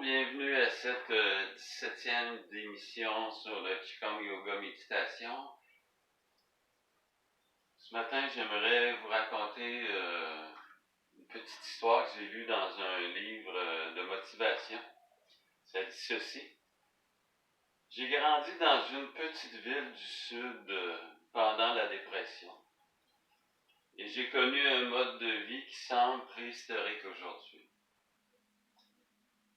bienvenue à cette 17e émission sur le Qigong Yoga Méditation. Ce matin, j'aimerais vous raconter une petite histoire que j'ai lue dans un livre de motivation. Ça dit ceci. J'ai grandi dans une petite ville du sud pendant la dépression. Et j'ai connu un mode de vie qui semble préhistorique aujourd'hui.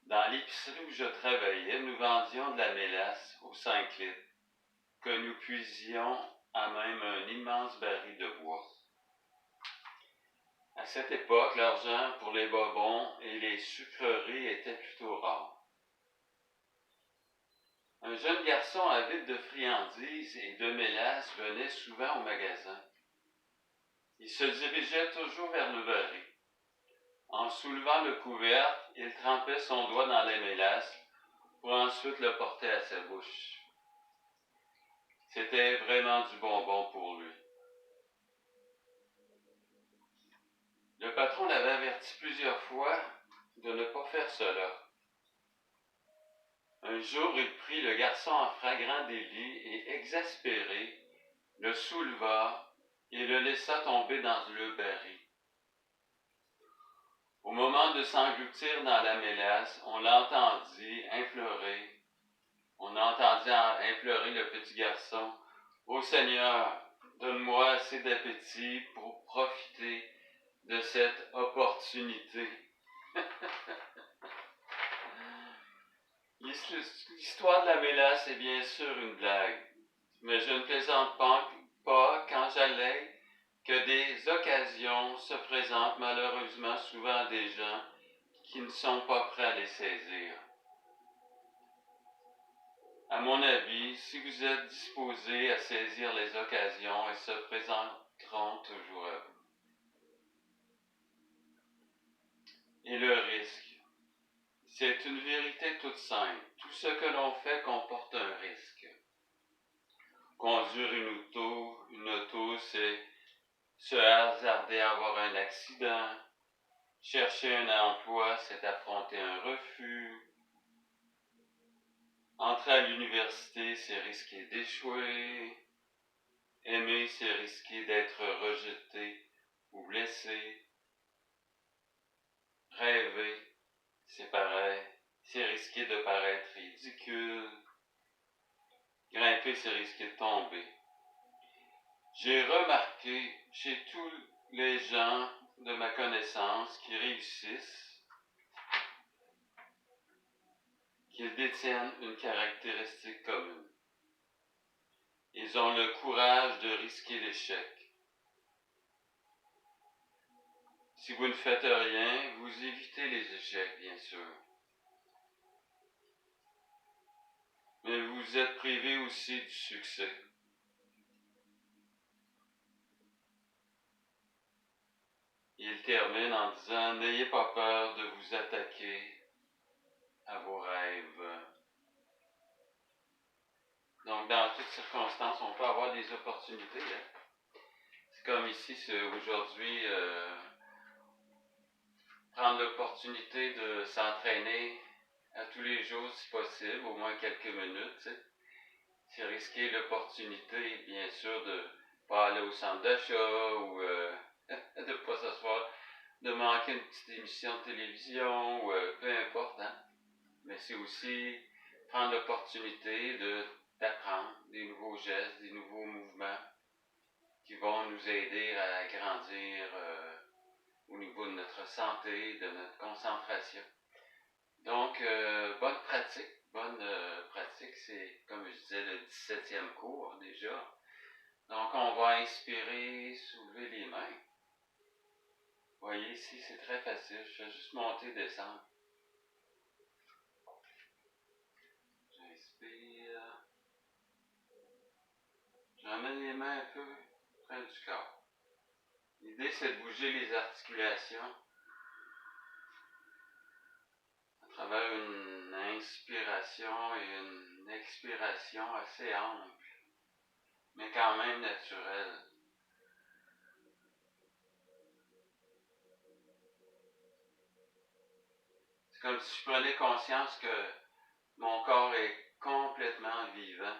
Dans l'épicerie où je travaillais, nous vendions de la mélasse aux 5 litres, que nous puisions à même un immense baril de bois. À cette époque, l'argent pour les bonbons et les sucreries était plutôt rare. Un jeune garçon avide de friandises et de mélasse venait souvent au magasin. Il se dirigeait toujours vers le baril. En soulevant le couvercle, il trempait son doigt dans la mélasse pour ensuite le porter à sa bouche. C'était vraiment du bonbon pour lui. Le patron l'avait averti plusieurs fois de ne pas faire cela. Un jour, il prit le garçon en flagrant délit et, exaspéré, le souleva et le laissa tomber dans le baril. Au moment de s'engloutir dans la mélasse, on entendit implorer le petit garçon. « Ô Seigneur, donne-moi assez d'appétit pour profiter de cette opportunité. » L'histoire de la mélasse est bien sûr une blague, mais je ne plaisante pas quand j'allègue que des occasions se présentent malheureusement souvent à des gens qui ne sont pas prêts à les saisir. À mon avis, si vous êtes disposés à saisir les occasions, elles se présenteront toujours à vous. Et le risque. C'est une vérité toute simple. Tout ce que l'on fait comporte un risque. Conduire une auto, c'est se hasarder à avoir un accident. Chercher un emploi, c'est affronter un refus. Entrer à l'université, c'est risquer d'échouer. Aimer, c'est risquer d'être rejeté ou blessé. Rêver, c'est risquer de paraître ridicule. Grimper, c'est risquer de tomber. J'ai remarqué chez tous les gens de ma connaissance qui réussissent qu'ils détiennent une caractéristique commune. Ils ont le courage de risquer l'échec. Si vous ne faites rien, vous évitez les échecs, bien sûr. Mais vous êtes privé aussi du succès. Il termine en disant « N'ayez pas peur de vous attaquer à vos rêves. » Donc, dans toutes circonstances, on peut avoir des opportunités. C'est comme ici, aujourd'hui, prendre l'opportunité de s'entraîner à tous les jours si possible, au moins quelques minutes. C'est risquer l'opportunité, bien sûr, de ne pas aller au centre d'achat ou de ne pas s'asseoir, de manquer une petite émission de télévision ou peu importe. Mais c'est aussi prendre l'opportunité d'apprendre des nouveaux gestes, des nouveaux mouvements qui vont nous aider à grandir au niveau de notre santé, de notre concentration. Donc, bonne pratique, c'est, comme je disais, le 17e cours déjà. Donc, on va inspirer, soulever les mains. Vous voyez ici, c'est très facile, je fais juste monter, descendre. J'inspire. J'emmène les mains un peu près du corps. L'idée, c'est de bouger les articulations à travers une inspiration et une expiration assez ample, mais quand même naturelle. C'est comme si je prenais conscience que mon corps est complètement vivant.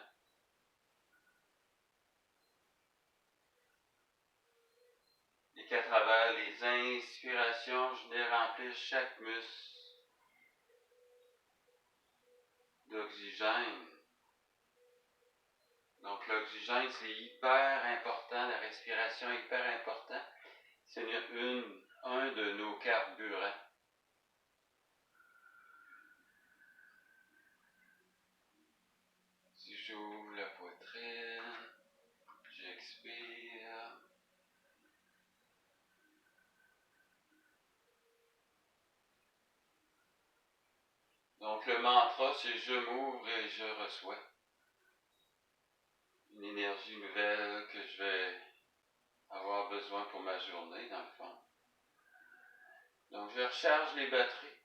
Et qu'à travers les inspirations, je les remplisse chaque muscle d'oxygène. Donc l'oxygène, c'est hyper important, la respiration est hyper important. C'est un de nos carburants. Si j'ouvre la poitrine, j'expire. Donc le mantra, c'est je m'ouvre et je reçois. Une énergie nouvelle que je vais avoir besoin pour ma journée, dans le fond. Donc je recharge les batteries.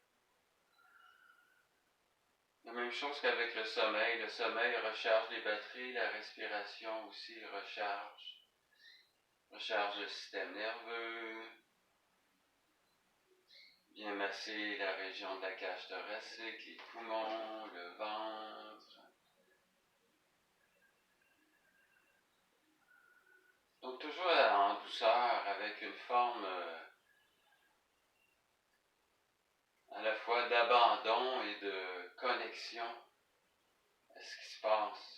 La même chose qu'avec le sommeil. Le sommeil recharge les batteries, la respiration aussi recharge. Recharge le système nerveux. Bien masser la région de la cage thoracique, les poumons, le ventre. Donc toujours en douceur, avec une forme à la fois d'abandon et de connexion à ce qui se passe.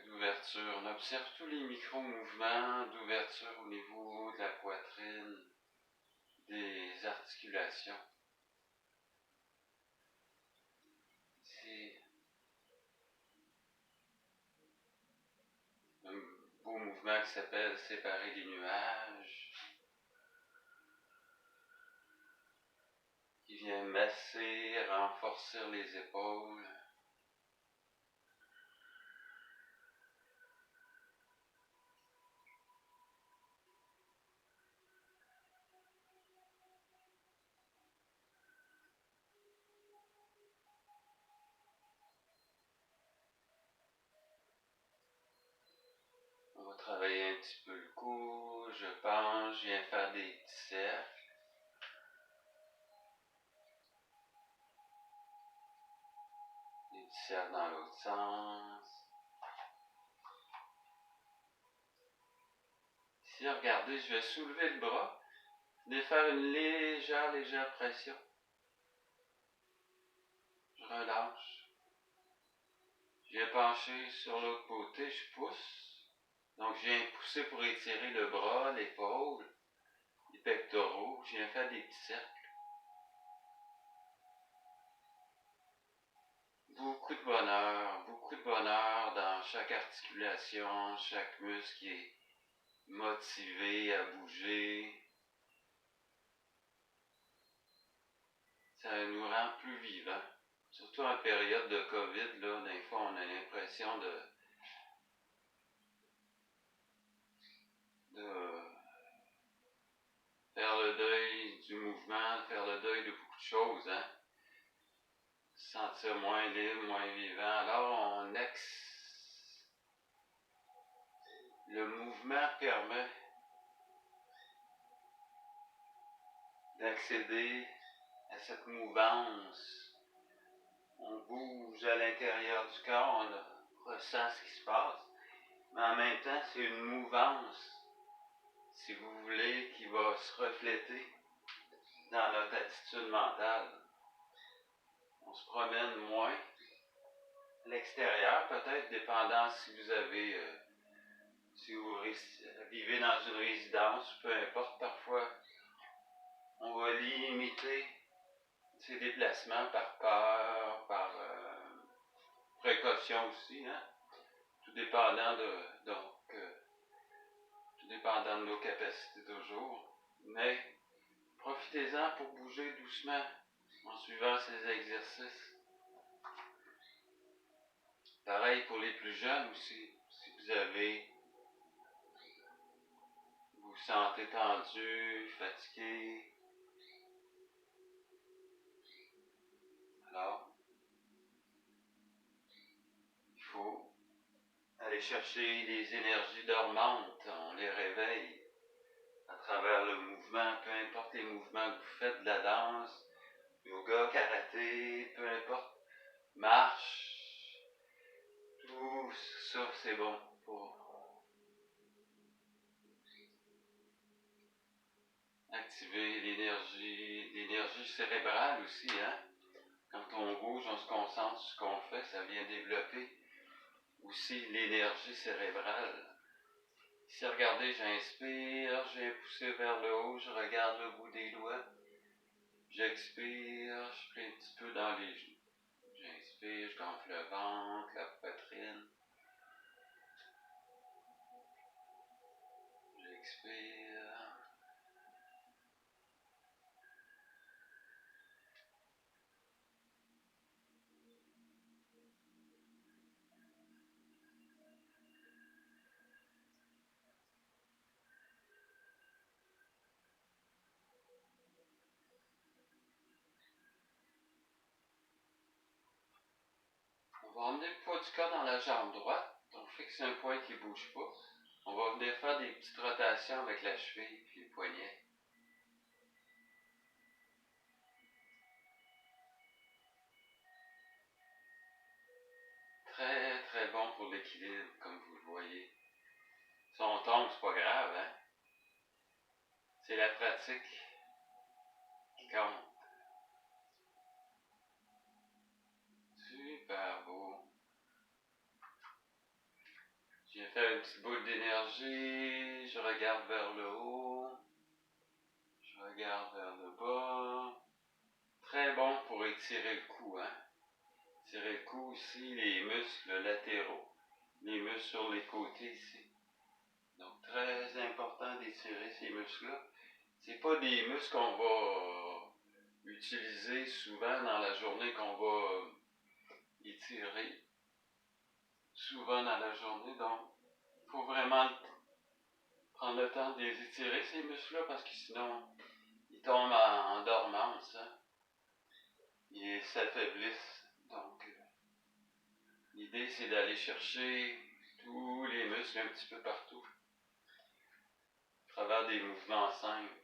L'ouverture, on observe tous les micro-mouvements d'ouverture au niveau de la poitrine, des articulations. C'est un beau mouvement qui s'appelle séparer les nuages, qui vient masser, renforcer les épaules. On va travailler un petit peu le cou, je penche, je viens faire des petits cercles. Des petits cercles dans l'autre sens. Ici, regardez, je vais soulever le bras, je vais faire une légère pression. Je relâche. Je viens pencher sur l'autre côté, je pousse. Donc, je viens pousser pour étirer le bras, l'épaule, les pectoraux. Je viens faire des petits cercles. Beaucoup de bonheur dans chaque articulation, chaque muscle qui est motivé à bouger. Ça nous rend plus vivants. Surtout en période de COVID, là, des fois, on a l'impression de faire le deuil du mouvement, faire le deuil de beaucoup de choses, hein. Se sentir moins libre, moins vivant. Alors, on le mouvement permet d'accéder à cette mouvance. On bouge à l'intérieur du corps, on ressent ce qui se passe, mais en même temps, c'est une mouvance, si vous voulez, qui va se refléter dans notre attitude mentale. On se promène moins à l'extérieur, peut-être dépendant si vous avez, si vous vivez dans une résidence, peu importe, parfois, on va limiter ces déplacements par peur, par précaution aussi, hein? Tout dépendant tout dépendant de nos capacités toujours. Mais profitez-en pour bouger doucement en suivant ces exercices. Pareil pour les plus jeunes aussi. Si vous vous sentez tendu, fatigué, alors il faut aller chercher les énergies dormantes, on les réveille à travers le c'est bon pour activer l'énergie cérébrale aussi, hein? Quand on bouge, on se concentre sur ce qu'on fait, ça vient développer aussi l'énergie cérébrale. Ici, regardez, j'inspire, je viens pousser vers le haut, je regarde le bout des doigts. J'expire, je plie un petit peu dans les genoux. J'inspire, je gonfle le ventre, la poitrine. J'expire. On va emmener le poids du corps dans la jambe droite. On fixe un point qui ne bouge pas. On va venir faire des petites rotations avec la cheville et les poignets. Très très bon pour l'équilibre, comme vous le voyez. Si on tombe, c'est pas grave, hein? C'est la pratique qui compte. Super beau. Je viens faire une petite boule d'énergie, je regarde vers le haut, je regarde vers le bas. Très bon pour étirer le cou, hein? Étirer le cou aussi, les muscles latéraux, les muscles sur les côtés ici. Donc très important d'étirer ces muscles-là. C'est pas des muscles qu'on va utiliser souvent dans la journée qu'on va étirer souvent dans la journée, donc il faut vraiment prendre le temps de les étirer ces muscles-là parce que sinon ils tombent en dormance, hein? Ils s'affaiblissent. Donc l'idée c'est d'aller chercher tous les muscles un petit peu partout à travers des mouvements simples,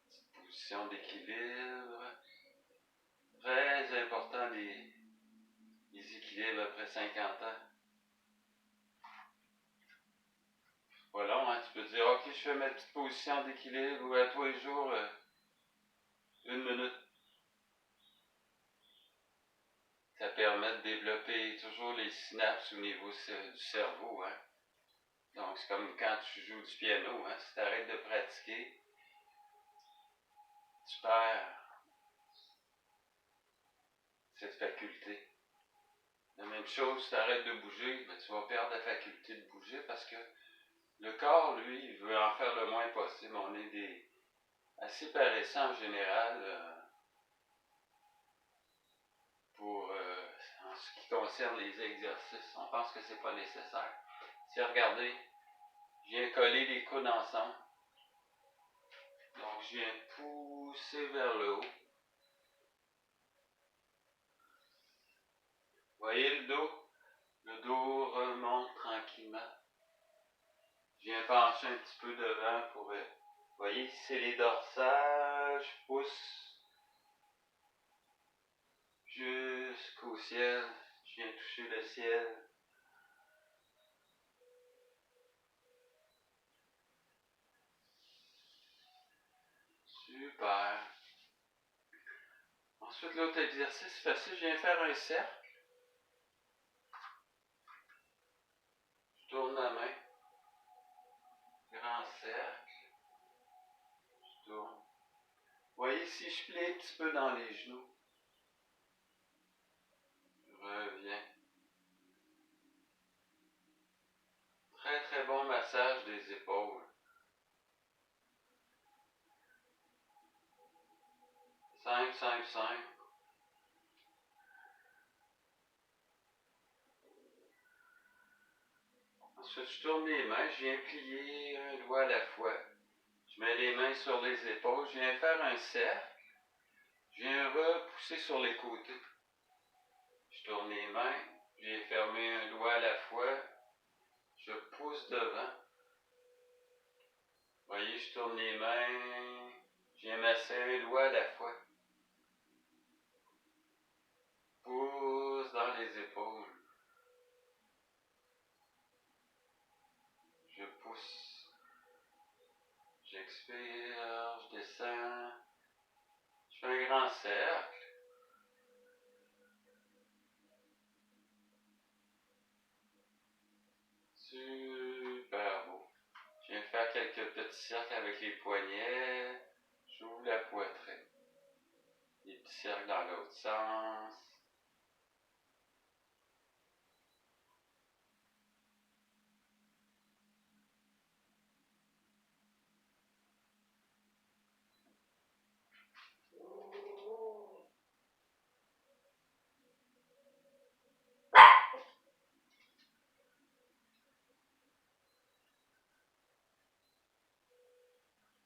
petite position d'équilibre. Très important les équilibres après 50 ans. Pas long, hein? Tu peux dire, ok, je fais ma petite position d'équilibre ou à tous les jours, 1 minute. Ça permet de développer toujours les synapses au niveau du cerveau, hein? Donc, c'est comme quand tu joues du piano, hein? Si tu arrêtes de pratiquer, tu perds cette faculté. La même chose, si tu arrêtes de bouger, ben, tu vas perdre la faculté de bouger parce que le corps, lui, il veut en faire le moins possible. On est assez paresseux en général en ce qui concerne les exercices. On pense que c'est pas nécessaire. Si regardez, je viens coller les coudes ensemble. Donc, je viens pousser vers le haut. Voyez le dos? Le dos remonte tranquillement. Je viens pencher un petit peu devant pour... vous voyez, ici c'est les dorsales. Je pousse jusqu'au ciel. Je viens toucher le ciel. Super. Ensuite, l'autre exercice facile, je viens faire un cercle. Je tourne ma main. Grand cercle. Je tourne. Vous voyez, si je plie un petit peu dans les genoux, je reviens. Très très bon massage des épaules. 5, 5, 5. Ensuite, je tourne les mains, je viens plier un doigt à la fois. Je mets les mains sur les épaules, je viens faire un cercle. Je viens repousser sur les côtés. Je tourne les mains, je viens fermer un doigt à la fois. Je pousse devant. Vous voyez, je tourne les mains, je viens masser un doigt à la fois. Pousse dans les épaules. J'expire, je descends. Je fais un grand cercle. Super beau. Je viens faire quelques petits cercles avec les poignets. J'ouvre la poitrine. Des petits cercles dans l'autre sens.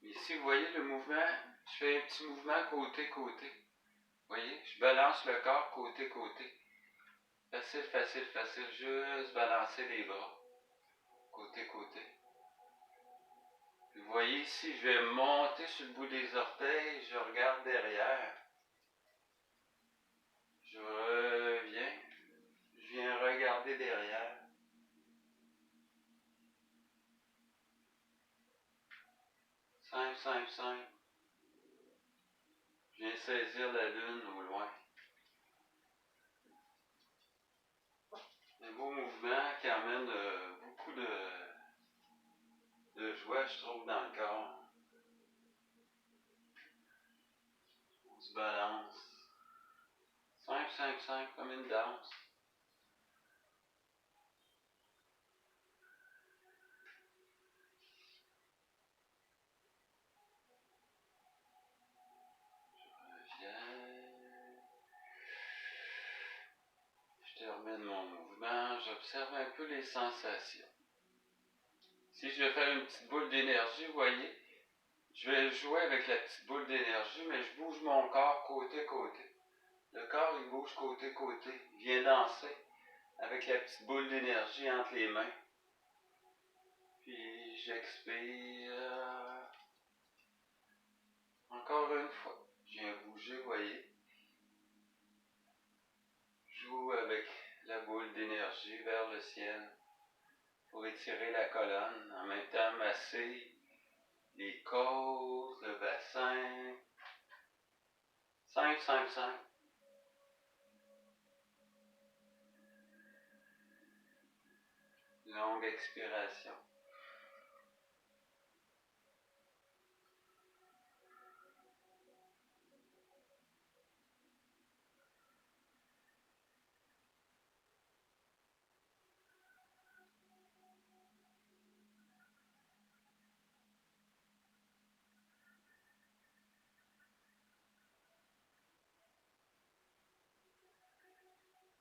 Ici, vous voyez le mouvement, je fais un petit mouvement côté-côté. Vous voyez, je balance le corps côté-côté. Facile, facile, facile, juste balancer les bras côté-côté. Vous voyez ici, je vais monter sur le bout des orteils, je regarde derrière. Je reviens, je viens regarder derrière. Simple, simple, simple. Je viens saisir la lune au loin. Un beau mouvement qui amène beaucoup de joie, je trouve, dans le corps. On se balance. Simple, simple, simple, comme une danse. Je termine mon mouvement, j'observe un peu les sensations. Si je vais faire une petite boule d'énergie, vous voyez, je vais jouer avec la petite boule d'énergie, mais je bouge mon corps côté-côté. Le corps, il bouge côté-côté, il vient danser avec la petite boule d'énergie entre les mains. Puis j'expire. Encore une fois, je viens bouger, vous voyez. Je joue avec la boule d'énergie vers le ciel pour étirer la colonne, en même temps masser les côtes, le bassin. 5, 5, 5. Longue expiration.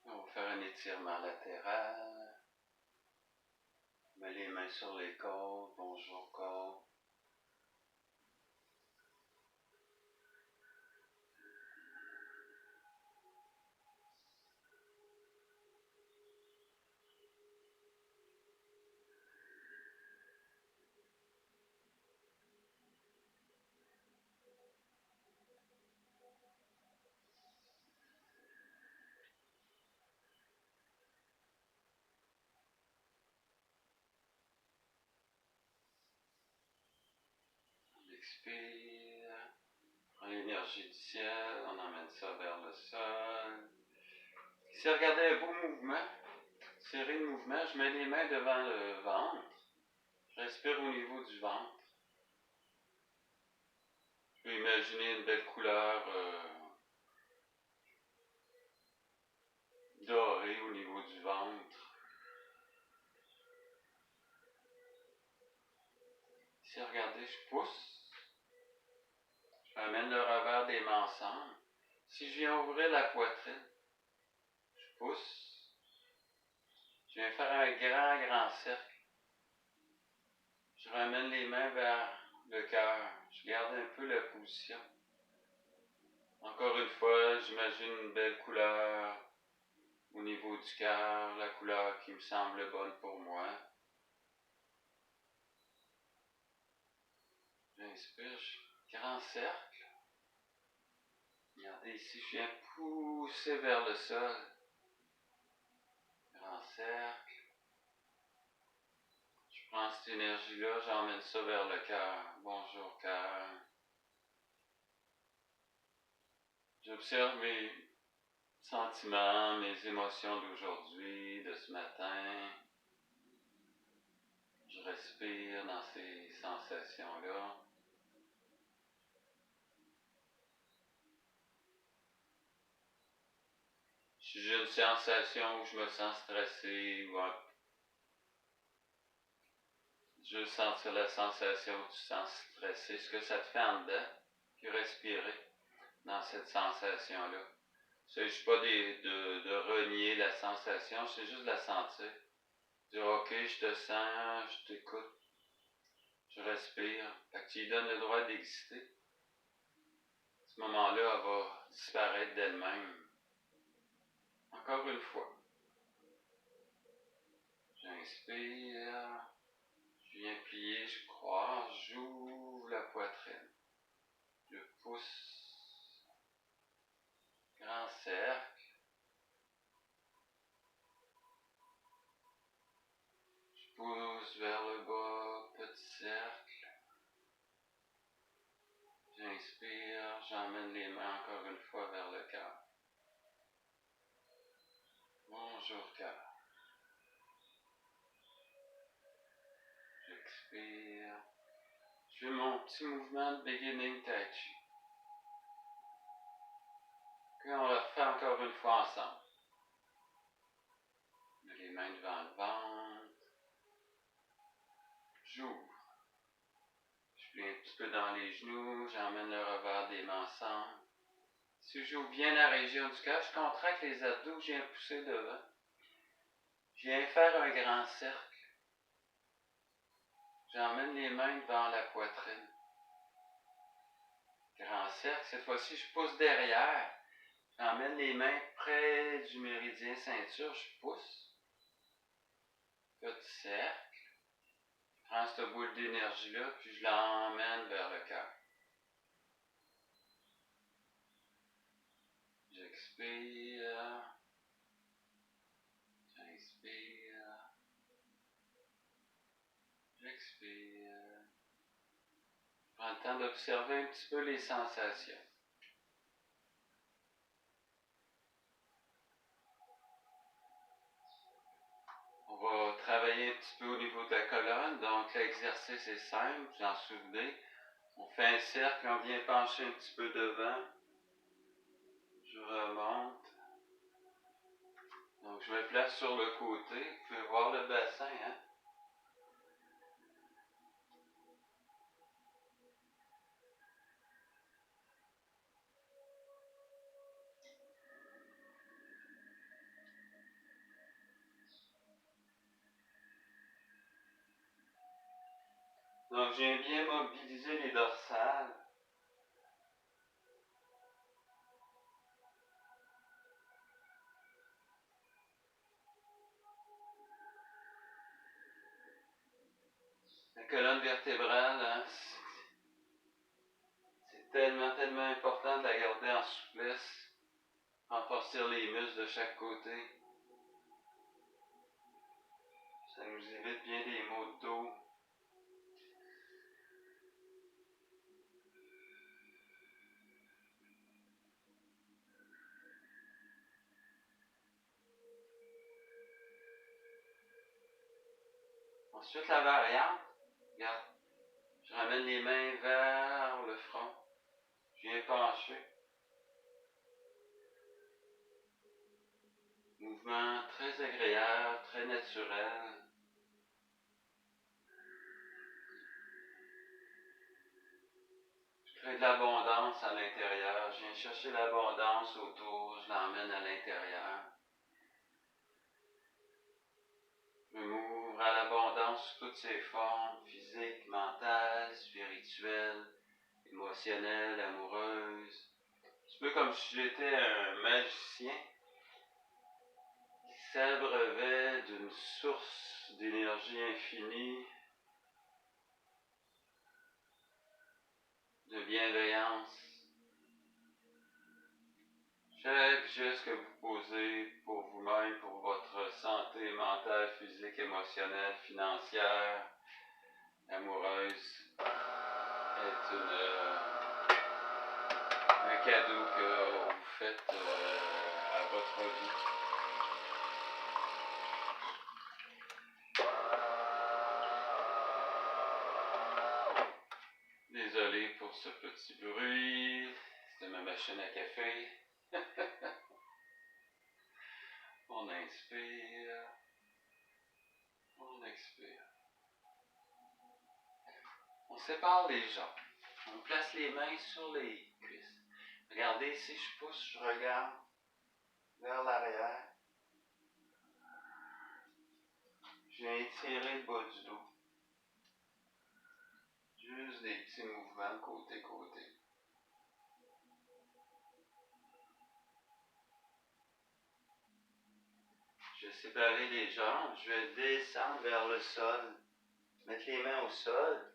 On va faire un étirement latéral. Je mets les mains sur les côtes. Bonjour côte. On expire. On prend l'énergie du ciel. On emmène ça vers le sol. Ici, regardez un beau mouvement. Série de mouvements. Je mets les mains devant le ventre. Je respire au niveau du ventre. Je peux imaginer une belle couleur dorée au niveau du ventre. Ici, regardez, je pousse. Je ramène le revers des mains ensemble. Si je viens ouvrir la poitrine, je pousse. Je viens faire un grand, grand cercle. Je ramène les mains vers le cœur. Je garde un peu la position. Encore une fois, j'imagine une belle couleur au niveau du cœur, la couleur qui me semble bonne pour moi. J'inspire, grand cercle. Regardez ici, je viens pousser vers le sol. Grand cercle. Je prends cette énergie-là, j'emmène ça vers le cœur. Bonjour cœur. J'observe mes sentiments, mes émotions d'aujourd'hui, de ce matin. Je respire dans ces sensations-là. Si j'ai une sensation où je me sens stressé ou juste sentir la sensation où tu te sens stressé, ce que ça te fait en dedans, puis respirer dans cette sensation-là. Il ne s'agit pas de renier la sensation, c'est juste de la sentir. Dire ok, je te sens, je t'écoute, je respire. Fait que tu lui donnes le droit d'exister. À ce moment-là, elle va disparaître d'elle-même. Encore une fois. J'inspire, je viens plier, je croise, j'ouvre la poitrine. Je pousse, grand cercle. Je pousse vers le bas, petit cercle. J'inspire, j'emmène les mains encore une fois vers le cœur. Bonjour cœur. J'expire. Je fais mon petit mouvement de beginning tai chi. Puis on le refait encore une fois ensemble. On met les mains devant le ventre. J'ouvre. Je plie un petit peu dans les genoux, j'emmène le revers des mains ensemble. Si j'ouvre bien la région du cœur, je contracte les abdos, je viens pousser devant. Je viens faire un grand cercle. J'emmène les mains devant la poitrine. Grand cercle, cette fois-ci, je pousse derrière. J'emmène les mains près du méridien ceinture, je pousse. Petit cercle. Je prends cette boule d'énergie-là, puis je l'emmène vers le cœur. J'expire. J'inspire. J'expire. Je prends le temps d'observer un petit peu les sensations. On va travailler un petit peu au niveau de la colonne. Donc l'exercice est simple, vous en souvenez. On fait un cercle, on vient pencher un petit peu devant. Je remonte. Donc je me place sur le côté. Vous pouvez voir le bassin, hein? Donc je viens bien mobiliser les dorsales. La colonne vertébrale, hein, c'est tellement important de la garder en souplesse. Renforcer les muscles de chaque côté. Ça nous évite bien des maux de dos. Ensuite, la variante. Regarde, je ramène les mains vers le front. Je viens pencher. Mouvement très agréable, très naturel. Je crée de l'abondance à l'intérieur. Je viens chercher l'abondance autour, je l'emmène à l'intérieur. Je m'ouvre à l'abondance sous toutes ses formes, physiques, mentales, spirituelles, émotionnelles, amoureuses. C'est un peu comme si j'étais un magicien qui s'abreuvait d'une source d'énergie infinie, de bienveillance. Chaque geste que vous posez pour vous-même, pour votre santé mentale, physique, émotionnelle, financière, amoureuse est un cadeau que vous faites à votre vie. Désolé pour ce petit bruit, c'est ma machine à café. On inspire, on expire. On sépare les jambes. On place les mains sur les cuisses. Regardez, si je pousse, je regarde vers l'arrière. Je viens étirer le bas du dos. Juste des petits mouvements côté-côté. Je vais séparer les jambes. Je vais descendre vers le sol. Mettre les mains au sol.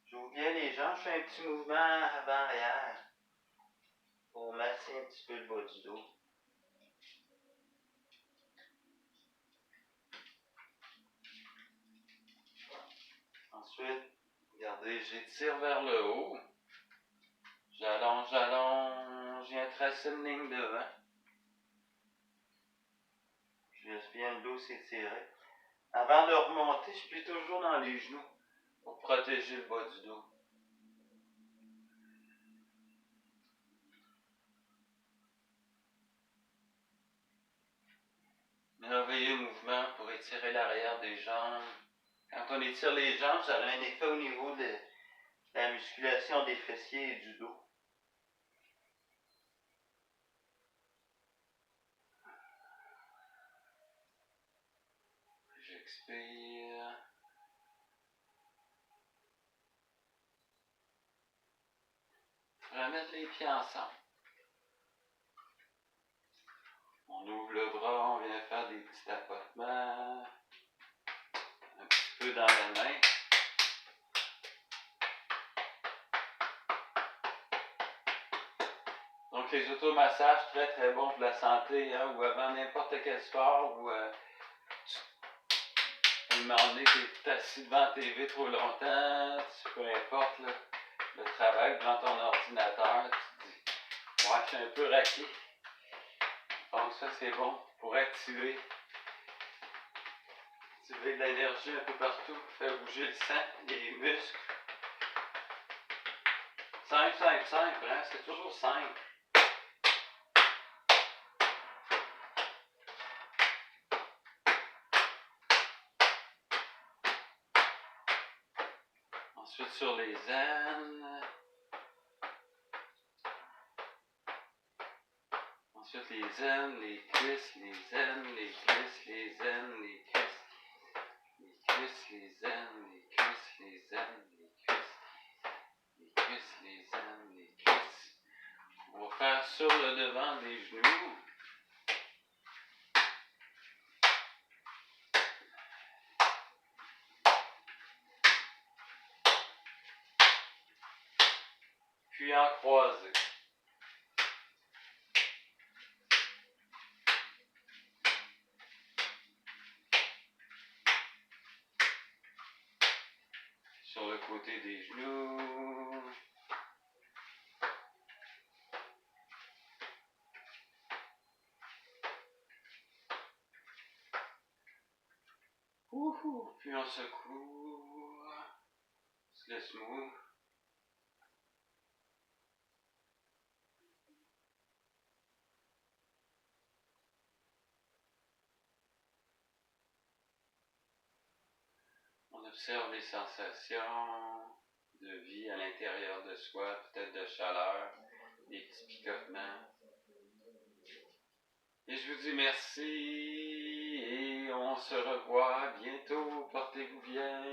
J'ouvre bien les jambes. Je fais un petit mouvement avant-arrière pour masser un petit peu le bas du dos. Ensuite, regardez, j'étire vers le haut. J'allonge, je viens tracer une ligne devant. Je laisse bien le dos s'étirer. Avant de remonter, je plie toujours dans les genoux pour protéger le bas du dos. Merveilleux mouvement pour étirer l'arrière des jambes. Quand on étire les jambes, ça a un effet au niveau de la musculation des fessiers et du dos. J'expire. Remettre les pieds ensemble. On ouvre le bras, on vient faire des petits tapotements. Un petit peu dans la main. Donc les automassages, très très bons pour la santé, hein, ou avant n'importe quel sport, ou un moment donné, tu es assis devant la TV trop longtemps, peu importe là, le travail devant ton ordinateur, tu te dis, ouais, je suis un peu raqué. Donc ça c'est bon pour activer de l'énergie un peu partout, faire bouger le sang, les muscles. Simple, simple, simple, hein? C'est toujours simple. Ensuite sur les aines. Ensuite les aines, les cuisses, les aines, les cuisses, les aines, les cuisses. Les cuisses, les aines, les cuisses, les aines, les cuisses. Les cuisses, les aines, les cuisses. On va faire sur le devant des genoux. Puis en croisé. Sur le côté des genoux. Puis on secoue. On se laisse mou. On observe les sensations de vie à l'intérieur de soi, peut-être de chaleur, des petits picotements. Et je vous dis merci et on se revoit bientôt. Portez-vous bien.